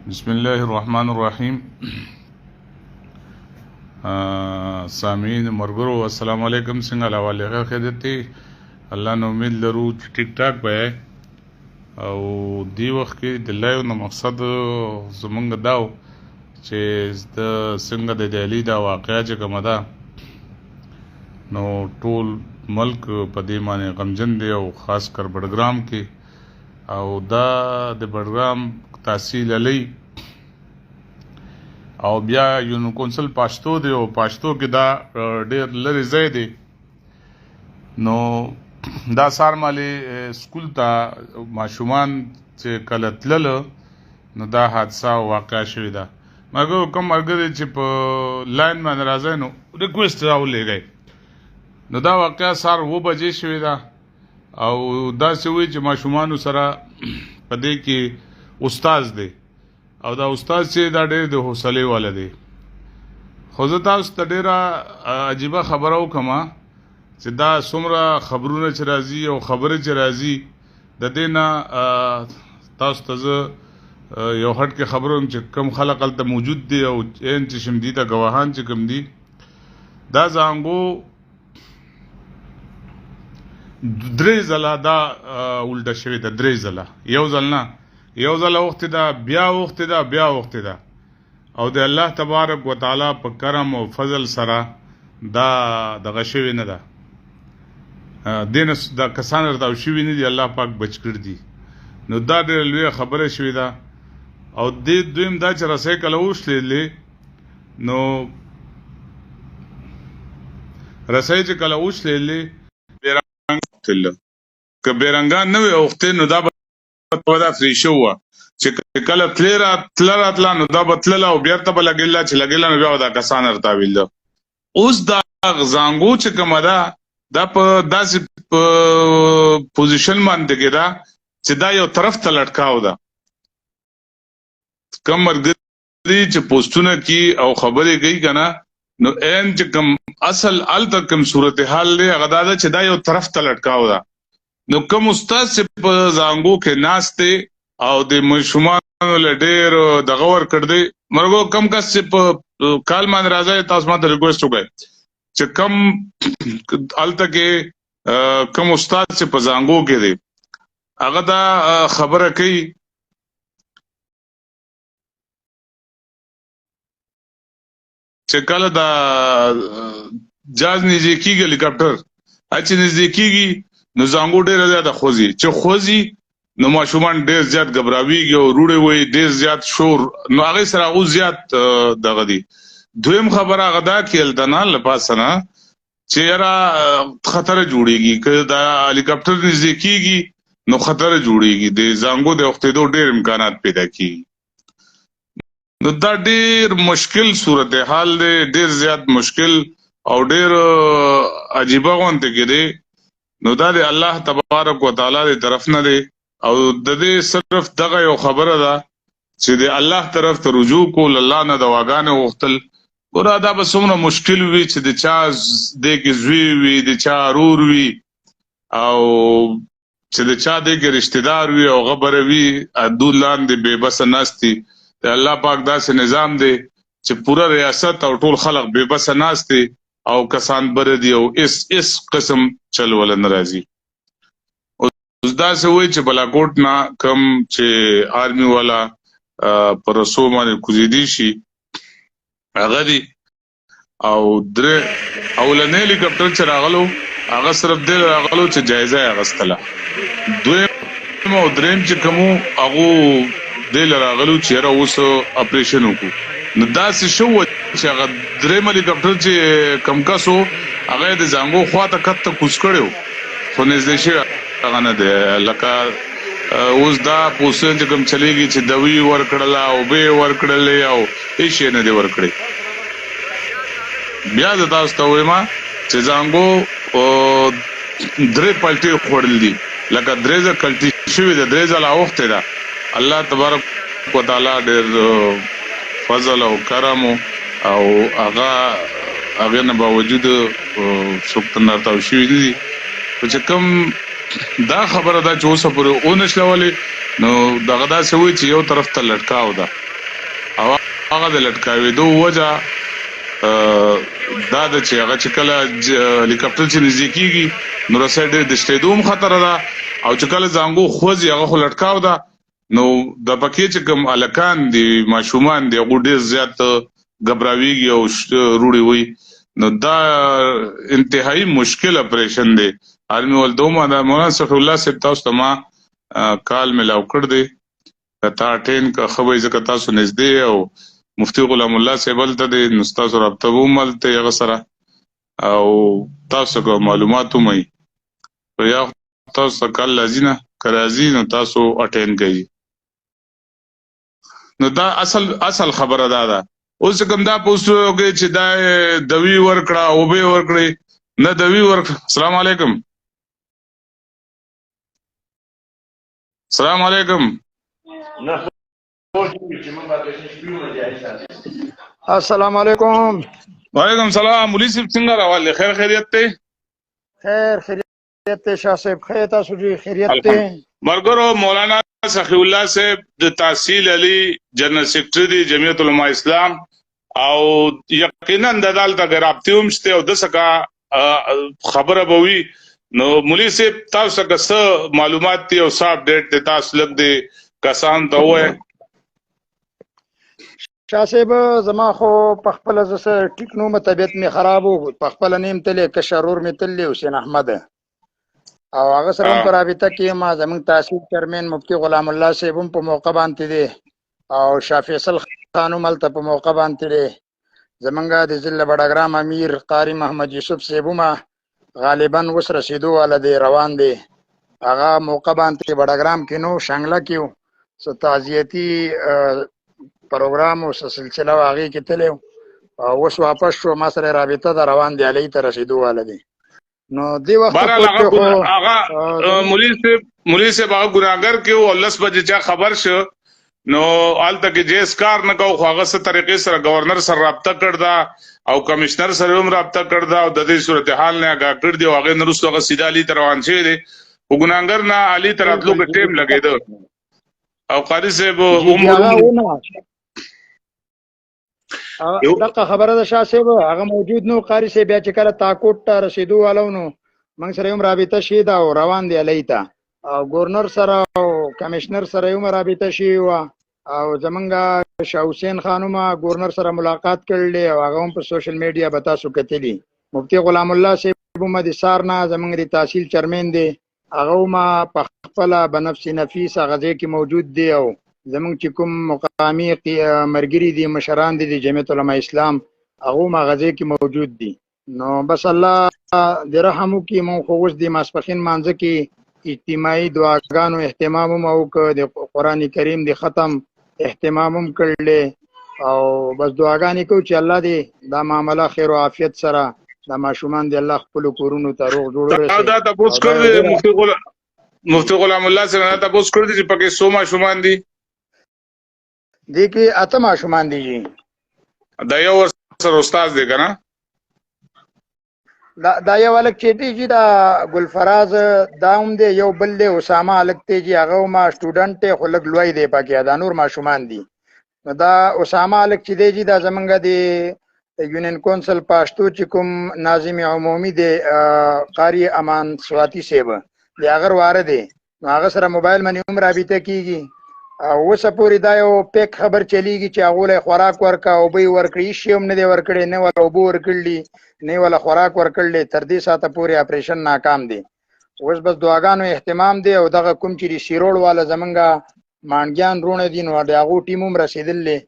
بسم الله الرحمن الرحیم. سامعین مرګرو السلام علیکم. څنګه حواله غیر خدمت الله نو امید لرو چې ټیک ټاک به او دی وخت کې د لایو نو مقصد زمونږ داو چې د څنګه د دهلی دا واقعیا چې کومه ده نو ټول ملک په دې باندې غمجن دی او خاص کر بډګرام کې او دا د بډګرام تحصیل علی او بیا یونو کونسل پاشتو دی او پاشتو کې دا ډېر لري ځای دی نو دا سار مالی سکول ته ماشومان چې کله تلل نو دا حادثه واقع شوې ده. مګر کوم مرګري چې په لاین باندې راځي نو ریکوست راولېږي نو دا واقع سار 2 بجې شوې ده او دا څه وی چې ماشومان سره په دې کې استاد دی او دا استاد چې دا ډېر د حوصله والا دی. خو زه تاسو ته ډېره عجیبه خبره وکړم چې دا څومره خبرونه چې راځي او خبرې چې راځي د دې نه تاسو ته زه یو هټ کې خبرم چې کم خلق هلته موجود دي او چې شمدي ته ګواهان چې کم دي دا زانګو 3 ځله دا الټه شوې ده. 3 ځله یو ځل نه یو ځله وخت ده بیا وخت ده بیا وخت ده او د الله تبارک وتعالى په کرم او فضل سره دا دغه شوی نه ده دین دا کسان ورته شوی نه دي الله پاک بچ کړ دي نو دا ډېر لوی خبره شوی ده او دې دویم دا چې رسې کله وشلې نو رسې چې کله وشلې بیرنګ تل که بیرنګان نه وي اوخته نو دا دا فری شو چې کله تلراتلا نو دا بتلل او بیا ته لګیلا چې لګیلا نو بیا دا کسان ارتا ویل اوس دا زانګو چې کوم دا په داسې پوزیشن باندې کې دا چې دا یو طرف ته لټکاو دا کم مرګري چې پوسټونه کی او خبرې کوي کنه نو ان چې کوم اصل ال تکم صورتحال له غدا چې دا یو طرف ته لټکاو دا نو کوم استاد چې په زانګو کې ناشته او د مشومان له ډېر دغه ور کړ دی مرګو کم کس چې په کال باندې راځي تاسو ماته ریکوست وکړئ چې کم الته کې کم استاد چې په زانګو کې دی هغه دا خبره کوي چې کله دا جاز نزدیکیږي هلیکاپټر اچ نزدیکیږي نو زانګو ډېر زیاته خوځي چې خوځي نو ماشومان ډېر زیات غبراویږي او روړې وي ډېر زیات شور نو هغه سره غو زیات دغه دي. دویم خبره غدا کېل دنا لپاسنه چې را خطر جوړيږي که دا هلیکاپټر نزدیکیږي نو خطر جوړيږي د زانګو د وختېدو ډېر امکانات پیدا کیږي نو دا ډېر مشکل صورتحال دی ډېر زیات مشکل او ډېر عجیبه غونته کې دی نو دا د الله تبارک وتعالى دی طرف نه دی او د دې صرف دغه یو خبره ده چې د الله طرف ته رجوع کول الله نه دواګانې وختل ګور دا به څومره مشکل وي چې د چا د کې زوی وي د چا رور وي او چې د چا د کې رشتہ دار وي او غبر وي ادولان د بے بس ناشتي ته الله پاک داسې نظام دی چې پورا ریاست او ټول خلق بے بس ناشتي او کسان بر دي او اس قسم چل ول ناراضي اوس دا څه وای چې بلاکوټ نا کم چې آرمي والا پرسو باندې کوزیدي شي هغه دي او در اولنې هلیکاپټر چې راغلو هغه صرف دل راغلو چې جایزه اغستله دویم او دریم چې کومو هغه دل راغلو چې را اوس اپریشن وکړو نو دا څه شو چې هغه دریم هلیکاپټر چې کم کاسو هغه د زانګو خواته کته کوس کړو خو نږدې شي هغه نه دی لکه اوس دا پوسټ چې کوم چلیږي چې دوی ورکړل او به ورکړل او هیڅ نه دی ورکړي بیا د تاسو ته وایم چې زانګو 3 پلټي خوړل دي لکه 3 ځله کلټي شوی د 3 ځله وخت ده الله تبارک وتعالى ډېر فضل او کرم او هغه نه باوجود سوکتنه تاو شوی دي چې کوم دا خبره دا چې اوسه پورې اونښلولې نو دغه دا سوي چې یو طرف ته لټکاو ده او هغه د لټکاوېدو وجه دا د چې هغه چې کله هلیکاپټر چې نږدې کیږي نو رسۍ ډېر د شتېدو خطر ده او چې کله زنګو خوځي هغه خو لټکاو ده نو د پکې چې کوم الکان دي ماشومان دي هغه ډېر زیات غبراویږي او روړي وي نو دا انتهایی مشکل اپریشن دی آرمي ولدوما دا مولانا صفی الله صاحب تاسو ته ما کال ملاو کړ دی کتا ټین کا خبرې زکه تاسو نږدې او مفتی غلام الله صاحب ته د نستاذ رابطه وملته یغه سره او تاسو کو معلومات مې یا تاسو کله لازینه کرازی نو تاسو اټین کړئ نو دا اصل خبره ده اوس کوم دا پوسټوږي چې دا دوی ورکړه او به ورکړي نه دوی ورک السلام علیکم السلام علیکم السلام علیکم وعلیکم السلام مولوی صاحب څنګه راواله خیر خیریت ته خیریت ته شاه صاحب خیر تاسو جی خیریت ته مرګرو مولانا صفی الله صاحب د تحصیل علی جنرال سیکرټری جمعیت علماء اسلام او یقینا د عدالت غرابتوم شته او د سکا خبره بوي نو مولوی صاحب تاسو څنګه معلومات دي او صاحب ډیټ ته تاسو لګ دي کسان ته وای شاه صاحب زما خو په خپل زسه ټیک نو طبيعت می خراب وو په خپل نیم تلې کشرور می تلې حسین احمد او هغه سره په رابطه کې ما زمون تحصیل چیرمن مفتی غلام الله صاحب په موقع باندې دي او شاه فیصل خانو ملته په موقع باندې دي زمونږه د ضلع بډاګرام امیر قاری محمد یوسف صاحب ما غالبا وس رسیدو ولدي روان دي هغه موقع باندې بډاګرام کې نو شانګلا کېو سو تعزیتی پروګرام او سلسله واغې کې تلو او وس واپس شو ما سره رابطه دا روان دي علی ته رسیدو ولدي نو دی وخت هغه مولوی صاحب هغه ګناګر کې او لس بجې چا خبر شو نو آلته کې جیس کار نه کو خو هغه څه طریقې سره گورنر سره رابطه کړدا او کمشنر سره هم رابطه کړدا او د دې صورتحال نه آگاه کړ دی او هغه نرسته هغه سیده علی ته روان شي دي او ګناګر نه علی ته راتلو کې ټیم لګیدو او قاری صاحب دغه خبره ده شاه صاحب هغه موجود نو قاری صاحب بیا چې کله تاکوټ ته رسیدو والو نو موږ سره هم رابطه شي دا او روان دی الیته او گورنر سره او کمشنر سره هم رابطه شي او زمونږه شاه حسین خانوما گورنر سره ملاقات کړل او هغه هم په سوشل میډیا به تاسو کتلی مفتی غلام الله صاحب هم د سارنا زمونږ د تحصیل چیرمن دی هغه ما په خپل بنفس نفیس غزه کې موجود دی او زمونږ چې کوم مقامی مرګري دي مشران دي د جمعیت علماء اسلام هغه ما غزه کې موجود دي نو بس الله د رحمو کې مو خوښ دي ماسپخین مانځ کې اجتماعي دعاګانو اهتمام او د قران کریم د ختم اهتمام کړل او بس دعاګانې کو چې الله دې دا معاملې خیر او عافیت سره دا ماشومان دې الله خپل کورونو ته روغ جوړ کړي دا تاسو کړی مفتی غلام الله سره تاسو کړی چې پکې 100 ماشومان دي دې کې اته ماشومان دي دا یو سره استاد دی کنه دا یو الک چېټي چې دا ګلفراز داوم دی یو بل دی اسامه الک ته چې هغه ما سټوډنټ خو لګ لوی دی پکې دا نور ماشومان دي دا اسامه الک چې دی دا زمونږ دی یونین کونسل پښتو چې کوم ناظم عمومي دی قاری امان سواتی صاحب دی هغه واره دی هغه سره موبایل باندې هم رابطه کیږي او اوس پورې دا یو پیک خبر چلیږي چې هغه له خوراک ورکا او به ورکړي شي هم نه دی ورکړي نه ولا او به ورکړي نه ولا خوراک ورکړي تر دې ساته پورې اپریشن ناکام دی اوس بس دعاګانو اهتمام دی او دغه کوم چې شیروړ والا زمونږه مانګیان رونه دي نو دغه ټیم هم رسیدلې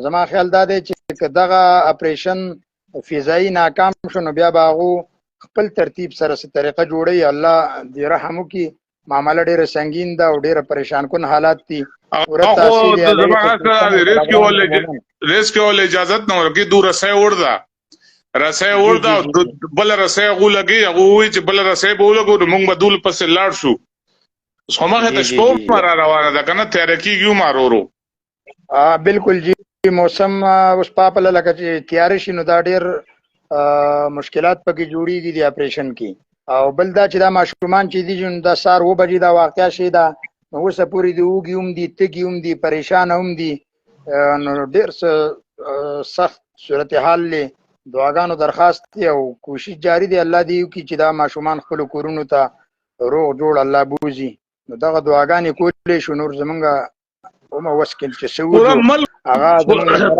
زما خیال دا دی چې دغه اپریشن فضایی ناکام شونه بیا باغو خپل ترتیب سره څه طریقه جوړي الله دې رحم وکي معاملې ډېر سنگین ده او ډېر پریشان کن حالات دي ریسکیو ول اجازه نه ورکې دور رسې وردا بل رسې غو لګي هغه وی چې بل رسې به ولګو موږ بدول پسې لاړ شو سمغه ته شپو پر روانه ده کنه تیار کیږي مارورو بالکل جی موسم اوس پاپل لکه چې تیار شي نو دا ډېر مشکلات پکې جوړیږي د اپریشن کې او بل دا چې دا ماشومان چې دي جون دا سار و بجې دا واقعیا شي دا نو اوس پوری دی وګي هم دي تګي هم دي پریشان هم دي نو ډیر سخت صورتحال لی دعاګانو درخواست دی او کوشش جاری دی الله دی کی چې دا ماشومان خپل کورونو ته روغ جوړ الله بوزي نو دغه دعاګانې کولې شو نور زمونږ اومه وسکل چې سعود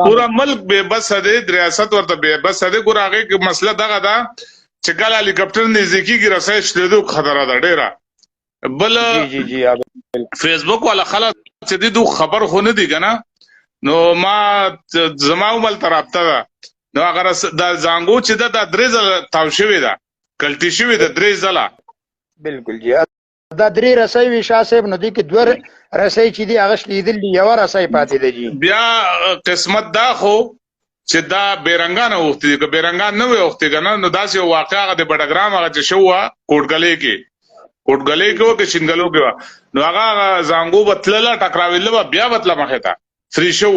پورا ملک به بس دی ریاست ورته به بس دی ګور هغه کې مسله دغه دا چې کله هلیکاپټر نزدیکیږي رسای شته خطر ده ډیره بل جی جی فیسبوک ولا خلک چې دې خبر خو نه دی کنه نو ما زما عمل ترابطه ده نو اگر دا زنګو چې دا درې ځله تاو شوی ده کلټی شوی ده درې ځله بالکل جی دا درې رسۍ وی شاه صاحب نو دي کې دوه رسۍ چې دي هغه شلیدل دي یو رسۍ پاتې ده جی بیا قسمت دا خو چې دا بیرنګان وخت دي که بیرنګان نه وي وخت کنه نو داسې واقعا د بډګرام هغه چې شو کوټګلې کې او کې شنګلو کې نو هغه زنګو بتلله ټکراویله بیا بتله مخه تا فری شو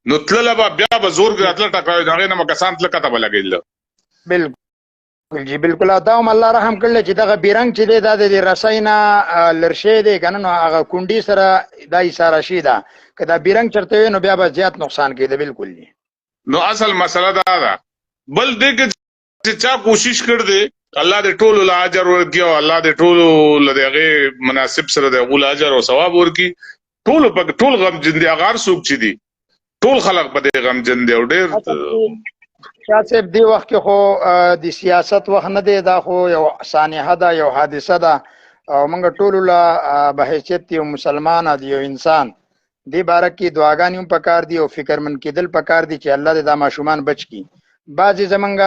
نو تلله بیا به زور کې اتل ټکراوي هغه نه مکسان تل کته بلګیل بالکل جی بالکل دا هم الله رحم کړل چې دغه بیرنګ چې دی دا د رسینا لرشه دی کنه نو هغه کونډي سره دا اشاره شي دا که دا بیرنګ چرته نو بیا به زیات نقصان کیده بالکل جی نو اصل مسله دا ده بل دې چې چا کوشش کړ دې الله دې ټول له اجر ورکړي او الله دې ټول له دغه مناسب سره د غول اجر او ثواب ورکړي ټول غم جن دي اگر سوق چي دي ټول خلق په دې غم جن دي او ډېر شاه صاحب دی وخت کې خو د سیاست وخت نه دی دا خو یو سانحه ده یو حادثه ده او موږ ټول له بحیثیت یو مسلمان دی یو انسان دی باره کې دعاګانې هم پکار دي او فکرمن کېدل پکار دي چې الله دې دا ماشومان بچ کړي بعضې زمونږ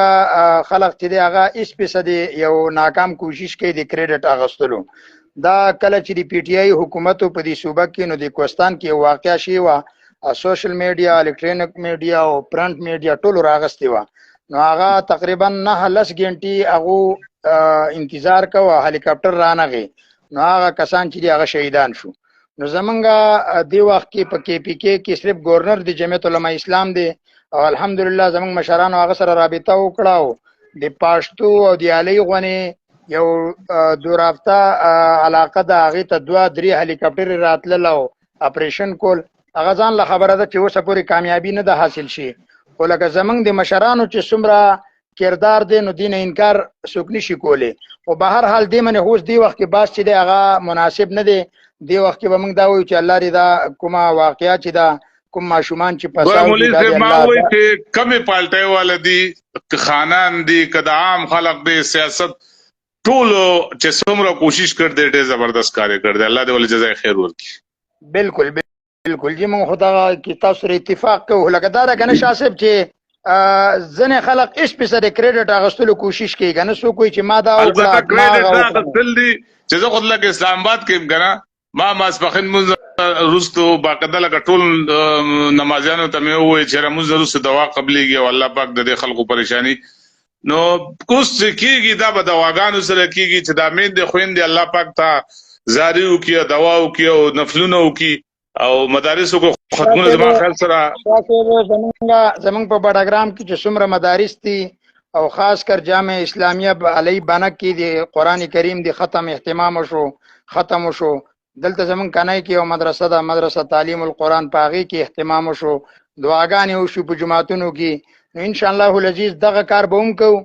خلق چې دی هغه 20% یو ناکام کوشش کوي د کریډټ اخیستلو دا کله چې د پی ټی آی حکومت په دې صوبه کې نو د کوهستان کې یو واقعه شوې وه سوشل میډیا الکترونیک میډیا او پرنٹ میډیا ټولو راغستې وه نو هغه تقریبا 9-10 غنټې هغو انتظار کوه هلیکاپټر رانغی نو هغه کسان چې دی هغه شهیدان شو نو زمونږ دی وخت کې په کې پی کې صرف گورنر د جمعیت علماء اسلام دی او الحمدلله زمونږ مشرانو هغه سره رابطه وکړه د پاشتو او د علی غونې یو دورافته علاقه د هغې ته 2-3 هلیکاپټر راتلل او اپریشن کول هغه ځان له خبره ده چې اوسه پورې کامیابي نه ده حاصل شي خو لکه زمونږ د مشرانو چې څومره کردار دی نو دین انکار څوک نشي کولی خو به هر حال دی منې اوس دی وخت کې باس چې دی هغه مناسب نه دی دی وخت کې به موږ دا وایو چې الله دې دا کومه واقعه چې دا کوم ماشومان چې پساو ما وایي چې کمې پالټۍ والا دي خانان دي که د عام خلق دی سیاست ټولو چې څومره کوشش کړ دی ډېر زبردست کار یې کړ دی الله دې ولې جزای خیر ورکړي بالکل بالکل جی موږ خو دغه کې تاسو سره اتفاق کوو لکه دا ده که نه شاه صاحب چې ځینې خلک 20% کریډټ اخیستلو کوشش کوي که نه څوک وایي چې ما دا البته کریډټ اخیستل دي چې زه خو لکه اسلام آباد کې یم که نه ما ماسپښین لمونځ وروستو باقاعده لکه ټول نمازیانو ته مې ووایي چې لمونځ وروسته دعا قبلېږي او الله پاک د دې خلکو پریشاني نو اوس چې کېږي دا به دواګانو سره کېږي چې دا میندې خویندې الله پاک ته زاري وکړي دوا وکړي او نفلونه وکړي او مدارسو کو ختمونه زما خیال سره زمونږ په بډاګرام کې چې څومره مدارس دي او خاص کر جامع اسلامیه علی بانک کې د قرآن کریم د ختم اهتمام شو ختم شو دلته زمونږ کنای کې یو مدرسه ده مدرسه تعلیم القرآن په هغې کې اهتمام شو دعاګانې وشو په جماعتونو کې نو انشاءالله العزیز دغه کار به هم کوو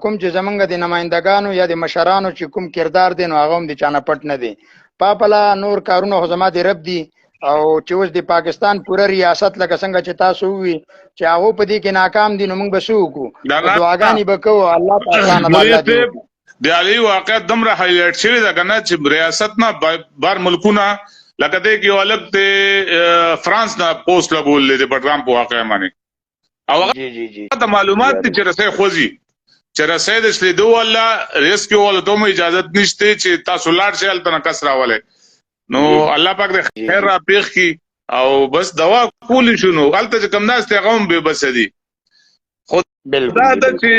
کوم چې زمونږ د نمایندګانو یا د مشرانو چې کوم کردار دی نو هغه هم د چا نه پټ نه دی پاپله نور کارونه خو زما د رب دي او چې اوس د پاکستان پوره ریاست لکه څنګه چې تاسو ووي چې هغه په دې کې ناکام دي نو موږ به څه وکړو دعاګانې به کوو الله تعالی د علي واقع دومره هایلایټ شوی ده که نه چې ریاست نه بار ملکونه لکه دی کې یو الګ د فرانس نه پوسټ لګولې د بډرام په واقع باندې او هغه د معلومات دي چې رسۍ خوځي چې رسۍ د شلیدو ولا ریسکیو ولا ته مو اجازت نشته چې تاسو لاړ شئ هلته نه کس راولئ نو الله پاک دې خیر را پیښ کی او بس دوا کولی شنو هلته چې کم ناست هغه هم بې بسه دي خو دا ده چې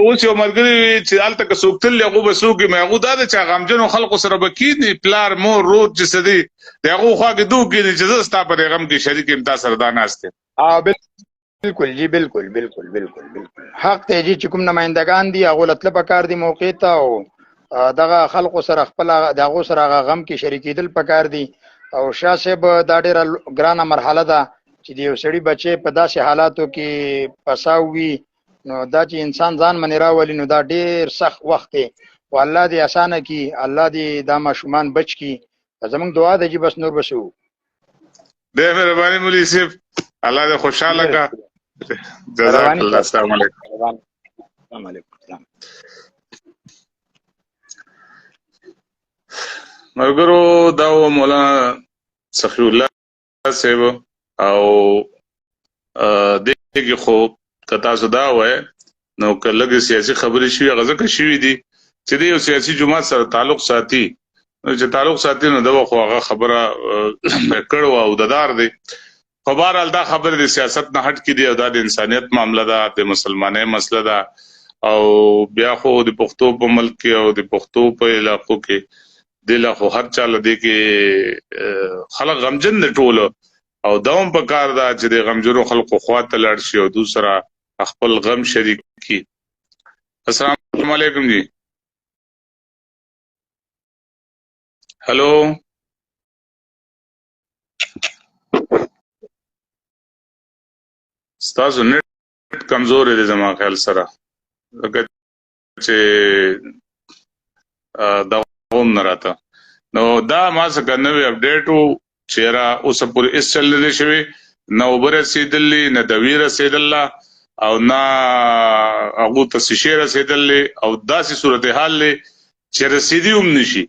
اوس یو ملګري چې هلته که څوک تللی هغو به څوک وي هغو دا ده چې غمجنو خلکو سره به کښېني پلار مور رود چې څه دي د هغو خوا کې دو کښېني چې زه ستا په دې غم کې شریک یم تا سره دا ناست یم بالکل جی بالکل بالکل بالکل بالکل حق دی جی چې کوم نمایندګان دي هغو له تله پکار دي موقع ته او دغه خلکو سره خپل د هغو سره هغه غم کې شریکېدل پکار دي او شاه صاحب دا ډېره ګرانه مرحله ده چې د یو سړي بچی په داسې حالاتو کې پساو وي نو دا چې انسان ځان منې راولي نو دا ډېر سخت وخت دی. خو الله دې اسانه کړي، الله دې دا ماشومان بچ کړي. زموږ دعا ده چې بس نور به څه وو. ډېر مهرباني مولوي صاحب، الله دې خوشحاله کړه. جزاک الله. السلام علیکم. السلام علیکم. ملګرو دا و مولانا سخي الله صاحب او دې کې خو که تاسو دا وای نو که لږ سیاسي خبرې شوي هغه ځکه شوي دي چې د یو سیاسي جماعت سره تعلق ساتي، چې تعلق ساتي نو دغه خو هغه خبره کړو او ددار دی. خو بهرحال دا خبره د سیاست نه هټ کې دی او دا د انسانیت معامله ده، د مسلمانۍ مسله ده. او بیا خو د پښتو په ملک کې او د پښتو په علاقو کې دله خو هر چا لدی کې خلک غمجن دي ټول او دوم په کار دا چې د غمجنو خلکو خواته لاړ شي او دوسرا خپل غم شریک کی. السلام علیکم جی. هلو ستاسو نیټ کمزور دی زما خیال سره چې دا هم نه راته. نو دا ما څنګه نوې اپډیټو چیرې اوس پورې اس چل نه شوی، نه اوبر رسیدلې، نه د ویر رسیدله او نه هغه تاسیشي رسیدلې او داسې صورتحال چې رسیدي هم نشي.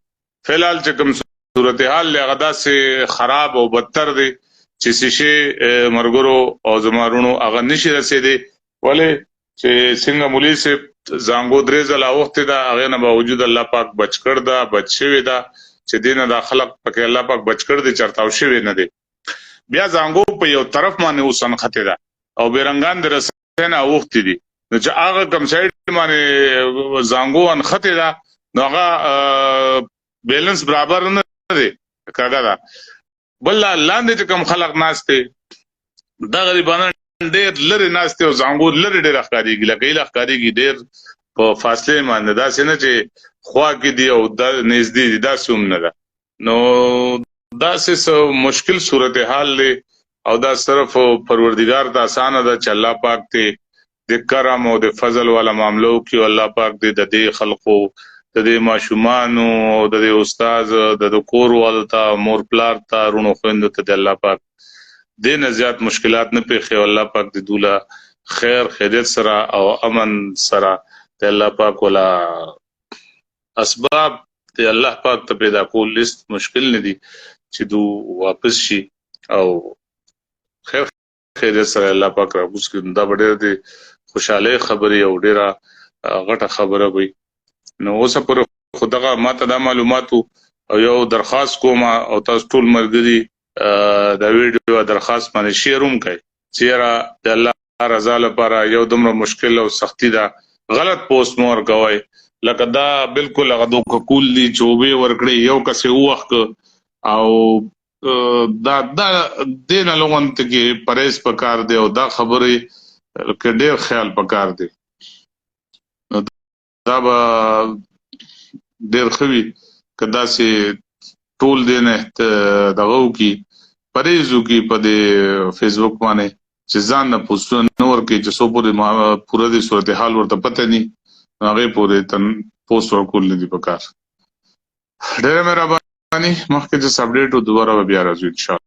فلحال چې کوم صورتحال هغه داسې خراب او بدتر دی چې سشي مرګرو او زمارونو هغه نشي رسیدي. ولې چې څنګه مولوي صاحب زانګو درې ځله وخت دا هغه نه باوجود الله پاک بچ کړ دا بچ شوی دا چې دینه دا خلق پکې الله پاک بچ کړ دي چرتاو شوی نه دی. بیا زانګو په یو طرف باندې اوسن خته دا او بیرنګان در رسنه وخت دي نو چې هغه کم سایډ باندې زانګو ان خته دا نو هغه بیلنس برابر نه دی کړه دا. بل لاندې چې کم خلق ناشته دا غریبانه ډېر لري ناشته او زانګو لري ډېر ښکاریږي لکه یې ښکاریږي ډېر په فاصله باندې دا څنګه چې خوا کې دی او د نږدې دی دا سوم نه ده. نو دا څه مشکل صورتحال له او دا صرف پروردگار ته اسانه ده چې الله پاک ته د کرم او د فضل والا معاملو کې الله پاک دې د دې خلقو د دې ماشومان او د دې استاد د کور والتا مور پلار ته رونو خويند ته د الله پاک دې نه زیات مشکلات نه پیښه الله پاک دې دولا خیر خیریت سره او امن سره ته الله پاک ولا اسباب ته الله پاک ته پیدا کول لیست مشکل نه دي چې دو واپس شي او خیر خیریت سره الله پاک راوځي کې دا ډېر دي خوشاله خبري او ډېره غټه خبره وي. نو اوس پر خدغه ماته دا معلوماتو او یو درخواست کوم او تاسو ټول مرګري دا ویډیو درخواست باندې شیروم کړئ چیرې د الله رضا لپاره یو دومره مشکل او سختی دا غلط پوسټ مور کوي لکه دا بالکل هغه دوه کول دي چوبې ورکړي یو کسه وخت او دا دین لغون ته کې پرېز پکار دی او دا خبره کې ډېر خیال پکار دی. دا به ډېر خوي کدا سي ټول دین دغه کی پرېزو کی په دې فیسبوک باندې چې ځان نه پوسټ نور کې چې سو پورې د صورتحال ورته پته ني هغه پورې تن پوسټ ورکول نه دي پکار. ډېر مهرباني مخکې چې اپډیټ دوباره بیا راځو ان شاء الله.